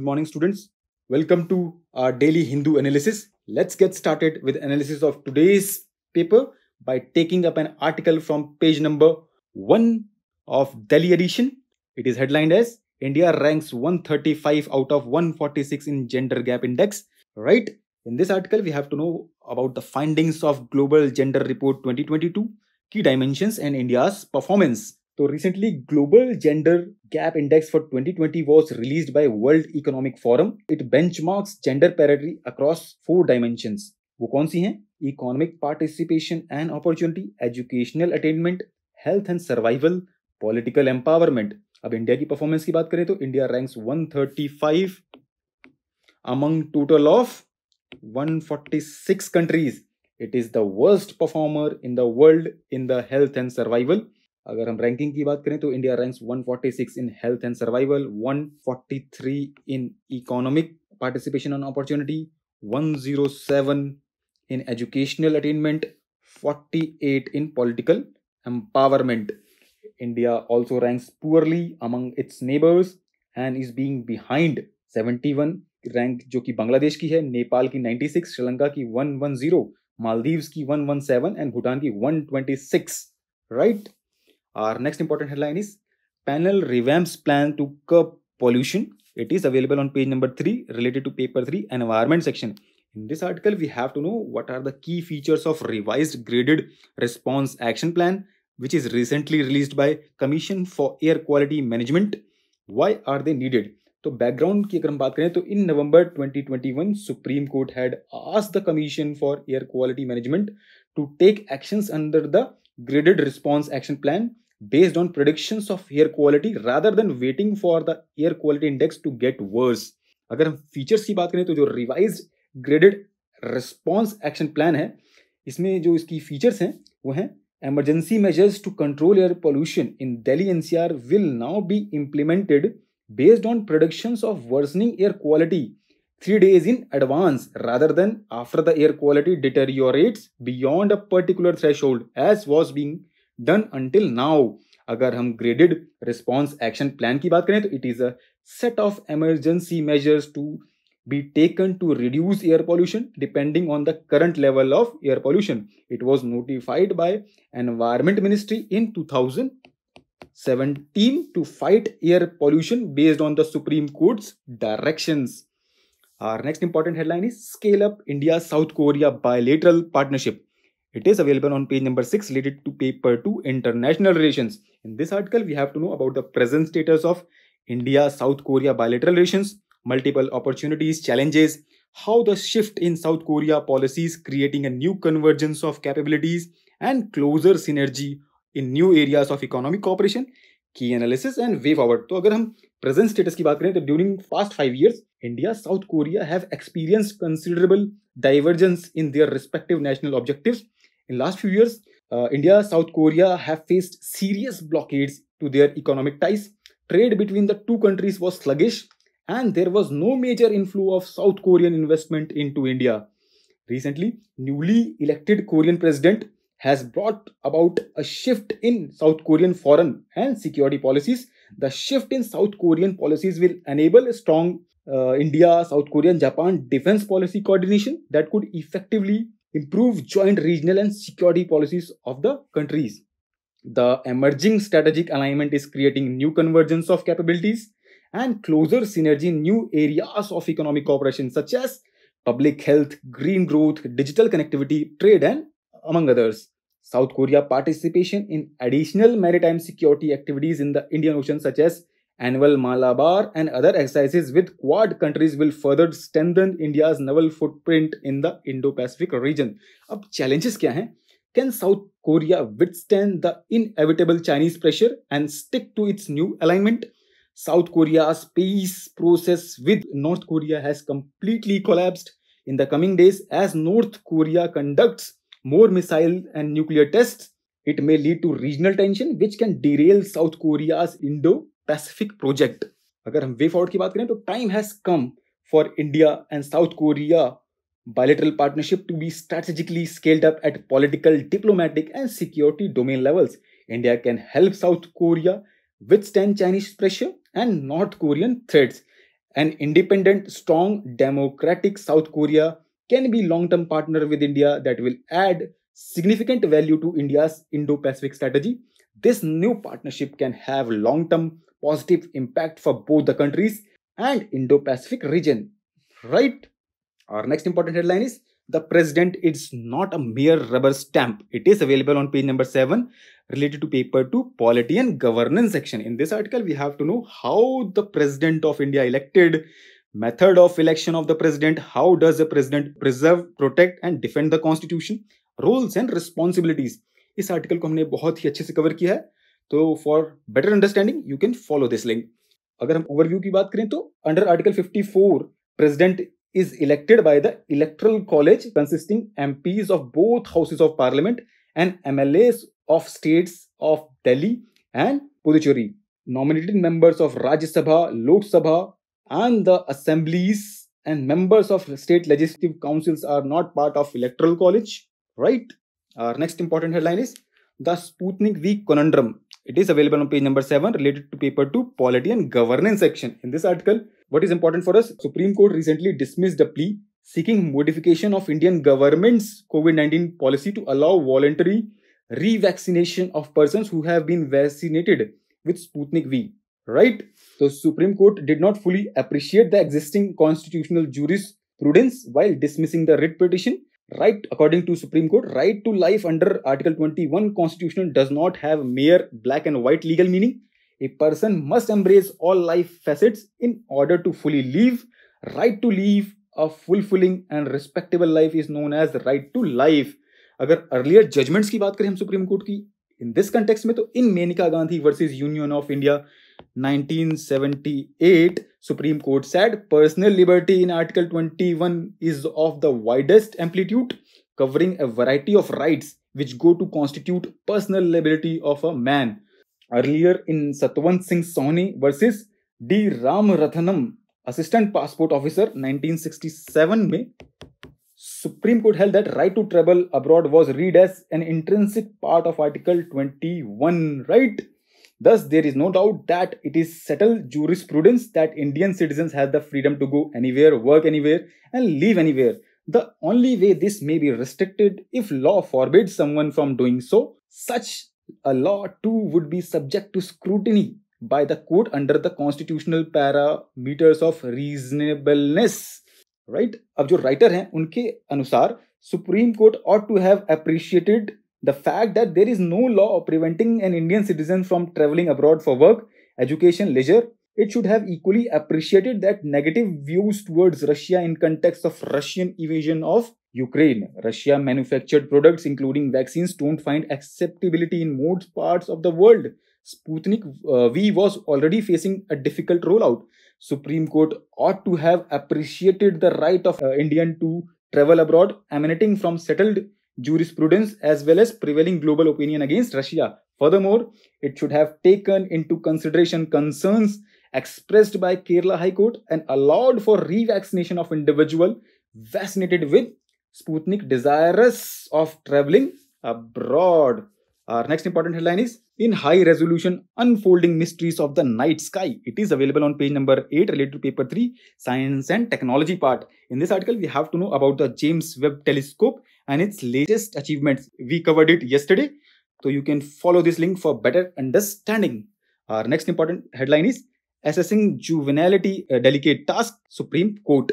Good morning, students. Welcome to our daily Hindu analysis. Let's get started with analysis of today's paper by taking up an article from page number 1 of Delhi edition. It is headlined as India ranks 135 out of 146 in gender gap index. Right? In this article, we have to know about the findings of Global Gender Report 2022, key dimensions and India's performance. So recently, Global Gender Gap Index for 2020 was released by World Economic Forum. It benchmarks gender parity across 4 dimensions. वो कौन सी हैं? Economic participation and opportunity, educational attainment, health and survival, political empowerment. अब India की performance की बात करें तो India ranks 135 among total of 146 countries. It is the worst performer in the world in the health and survival. अगर हम ranking की बात करें तो India ranks 146 in health and survival, 143 in economic participation and opportunity, 107 in educational attainment, 48 in political empowerment. India also ranks poorly among it's neighbours and is being behind 71 rank जो कि बांग्लादेश की है, नेपाल की 96, श्रीलंका की 110, मालदीव्स की 117 एंड भूटान की 126. Right. Our next important headline is Panel Revamps Plan to Curb Pollution. It is available on page number 3 related to paper 3 Environment section. In this article, we have to know what are the key features of revised graded response action plan, which is recently released by Commission for Air Quality Management. Why are they needed? तो background की अगर हम बात करें तो in November 2021, Supreme Court had asked the Commission for Air Quality Management to take actions under the graded response action plan based on predictions of air quality rather than waiting for the air quality index to get worse. अगर हम features की बात करें तो जो revised graded response action plan है, इसमें जो इसकी फीचर्स हैं वो हैं emergency measures to control air pollution in Delhi NCR will now be implemented based on predictions of worsening air quality 3 days in advance rather than after the air quality deteriorates beyond a particular threshold as was being done until now. अगर हम graded response action plan की बात करें तो it is a set of emergency measures to be taken to reduce air pollution depending on the current level of air pollution. It was notified by Environment Ministry in 2017 to fight air pollution based on the Supreme Court's directions. Our next important headline is Scale Up India-South Korea Bilateral Partnership. It is available on page number 6 related to paper 2 International Relations. In this article, we have to know about the present status of India-South Korea bilateral relations, multiple opportunities, challenges, how the shift in South Korea policies creating a new convergence of capabilities and closer synergy in new areas of economic cooperation, key analysis and way forward. तो अगर हम present status की बात करें तो during past 5 years, India, South Korea have experienced considerable divergence in their respective national objectives. In last few years, India, South Korea have faced serious blockades to their economic ties. Trade between the two countries was sluggish and there was no major inflow of South Korean investment into India. Recently, newly elected Korean president has brought about a shift in South Korean foreign and security policies. The shift in South Korean policies will enable a strong India, South Korea and Japan defense policy coordination that could effectively improve joint regional and security policies of the countries. The emerging strategic alignment is creating new convergence of capabilities and closer synergy in new areas of economic cooperation such as public health, green growth, digital connectivity, trade and among others. South Korea participation in additional maritime security activities in the Indian Ocean such as annual Malabar and other exercises with Quad countries will further strengthen India's naval footprint in the Indo-Pacific region. अब challenges क्या हैं? Can South Korea withstand the inevitable Chinese pressure and stick to its new alignment? South Korea's peace process with North Korea has completely collapsed. In the coming days, as North Korea conducts more missile and nuclear tests, it may lead to regional tension which can derail South Korea's Indo-Pacific project. अगर हम way forward की बात करें तो time has come for India and South Korea bilateral partnership to be strategically scaled up at political, diplomatic and security domain levels. India can help South Korea withstand Chinese pressure and North Korean threats An independent, strong, democratic South Korea can be long-term partner with India that will add significant value to India's Indo-Pacific strategy. This new partnership can have long-term positive impact for both the countries and Indo-Pacific region. Right? Our next important headline is the president is not a mere rubber stamp. It is available on page number 7 related to paper 2 polity and governance section. In this article, we have to know how the president of India elected, method of election of the president, how does the president preserve, protect and defend the constitution, roles and responsibilities. इस article को हमने बहुत ही अच्छे से cover किया है, तो for better understanding you can follow this link. अगर हम ओवरव्यू की बात करें तो under article 54 president is elected by the electoral college consisting MPs of both houses of parliament and MLAs of states of Delhi and Puducherry. Nominated members of Rajya Sabha, Lok Sabha and the assemblies and members of state legislative councils are not part of electoral college, right? Our next important headline is the Sputnik V conundrum. It is available on page number 7 related to paper 2 polity and governance section. In this article, what is important for us? Supreme Court recently dismissed a plea seeking modification of Indian government's COVID-19 policy to allow voluntary revaccination of persons who have been vaccinated with Sputnik V. Right? So Supreme Court did not fully appreciate the existing constitutional jurisprudence while dismissing the writ petition. Right, according to Supreme Court, right to life under Article 21 Constitution does not have mere black and white legal meaning. A person must embrace all life facets in order to fully live. Right to live a fulfilling and respectable life is known as right to life. अगर earlier judgments की बात करें हम Supreme Court की, in this context में तो in Menaka Gandhi versus Union of India 1978, Supreme Court said personal liberty in Article 21 is of the widest amplitude, covering a variety of rights which go to constitute personal liberty of a man. Earlier in Satwant Singh Soni versus D. Ramaratnam, Assistant Passport Officer 1967 में Supreme Court held that right to travel abroad was read as an intrinsic part of Article 21, right? Thus, there is no doubt that it is settled jurisprudence that Indian citizens have the freedom to go anywhere, work anywhere, and live anywhere. The only way this may be restricted if law forbids someone from doing so. Such a law too would be subject to scrutiny by the court under the constitutional parameters of reasonableness. Right? अब जो writer हैं उनके अनुसार Supreme Court ought to have appreciated the fact that there is no law preventing an Indian citizen from traveling abroad for work, education, leisure. It should have equally appreciated that negative views towards Russia in context of Russian invasion of Ukraine. Russia manufactured products including vaccines don't find acceptability in most parts of the world. Sputnik V was already facing a difficult rollout. Supreme Court ought to have appreciated the right of Indian to travel abroad emanating from settled jurisprudence as well as prevailing global opinion against Russia. Furthermore, it should have taken into consideration concerns expressed by Kerala High Court and allowed for revaccination of individual vaccinated with Sputnik desirous of traveling abroad. Our next important headline is in high resolution unfolding mysteries of the night sky. It is available on page number 8 related to paper 3 science and technology part. In this article, we have to know about the James Webb telescope and its latest achievements. We covered it yesterday, so you can follow this link for better understanding. Our next important headline is assessing juvenility, a delicate task, Supreme Court.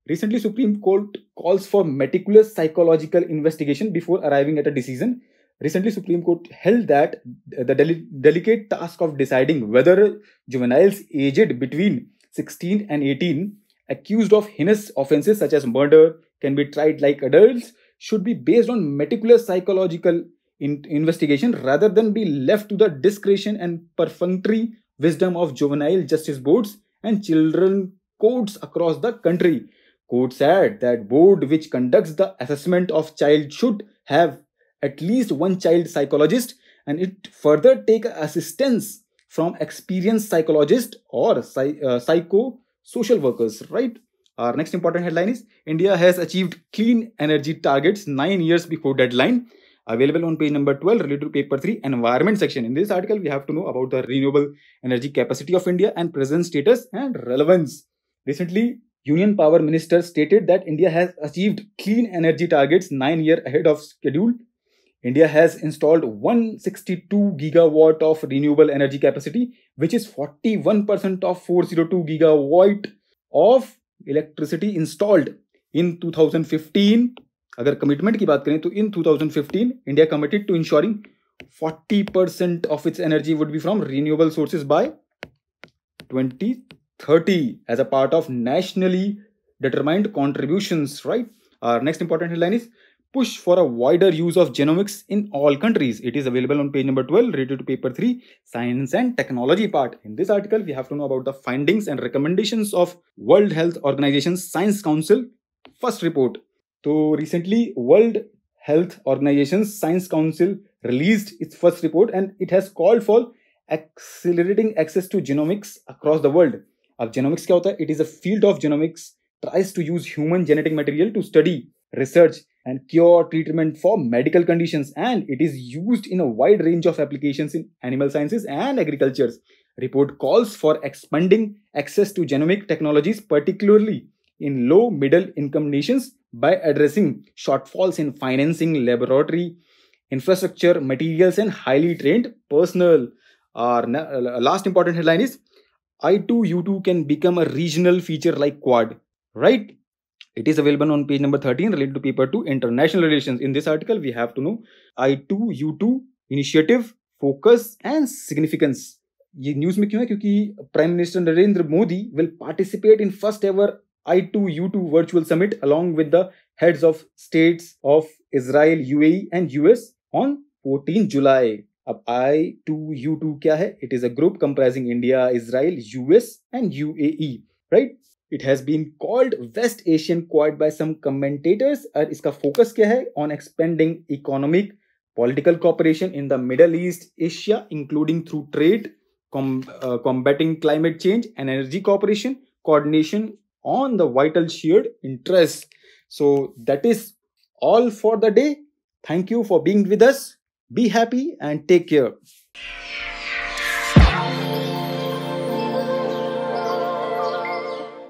Recently, Supreme Court calls for meticulous psychological investigation before arriving at a decision. Recently, Supreme Court held that the delicate task of deciding whether juveniles aged between 16 and 18 accused of heinous offences such as murder can be tried like adults should be based on meticulous psychological investigation rather than be left to the discretion and perfunctory wisdom of juvenile justice boards and children courts across the country. Court said that board which conducts the assessment of child should have at least one child psychologist and it further take assistance from experienced psychologists or psycho-social workers, right? Our next important headline is India has achieved clean energy targets 9 years before deadline. Available on page number 12 related to paper 3 environment section. In this article, we have to know about the renewable energy capacity of India and present status and relevance. Recently, Union Power Minister stated that India has achieved clean energy targets 9 years ahead of schedule. India has installed 162 gigawatt of renewable energy capacity, which is 41% of 402 gigawatt of electricity installed in 2015. अगर commitment की बात करें तो in 2015 India committed to ensuring 40% of its energy would be from renewable sources by 2030 as a part of nationally determined contributions, right? Our next important headline is push for a wider use of genomics in all countries. It is available on page number 12, related to paper 3, science and technology part. In this article, we have to know about the findings and recommendations of World Health Organization's Science Council first report. So recently, World Health Organization's Science Council released its first report, and it has called for accelerating access to genomics across the world. अब genomics क्या होता है? It is a field of genomics tries to use human genetic material to study, research and cure treatment for medical conditions, and it is used in a wide range of applications in animal sciences and agriculture. Report calls for expanding access to genomic technologies, particularly in low middle income nations, by addressing shortfalls in financing, laboratory infrastructure, materials and highly trained personnel. Our last important headline is I2U2 can become a regional feature like Quad, right? It is available on page number 13, related to paper 2, international relations. In this article, we have to know I2U2 initiative, focus and significance. ये news में क्यों है? क्योंकि prime minister Narendra Modi will participate in first ever I2U2 virtual summit along with the heads of states of Israel, UAE and US on 14 July. अब I2U2 क्या है? It is a group comprising India, Israel, US and UAE, right? It has been called West Asian Quad by some commentators. और इसका focus क्या है? On expanding economic, political cooperation in the Middle East, Asia, including through trade, combating climate change and energy cooperation, coordination on the vital shared interests. So that is all for the day. Thank you for being with us. Be happy and take care.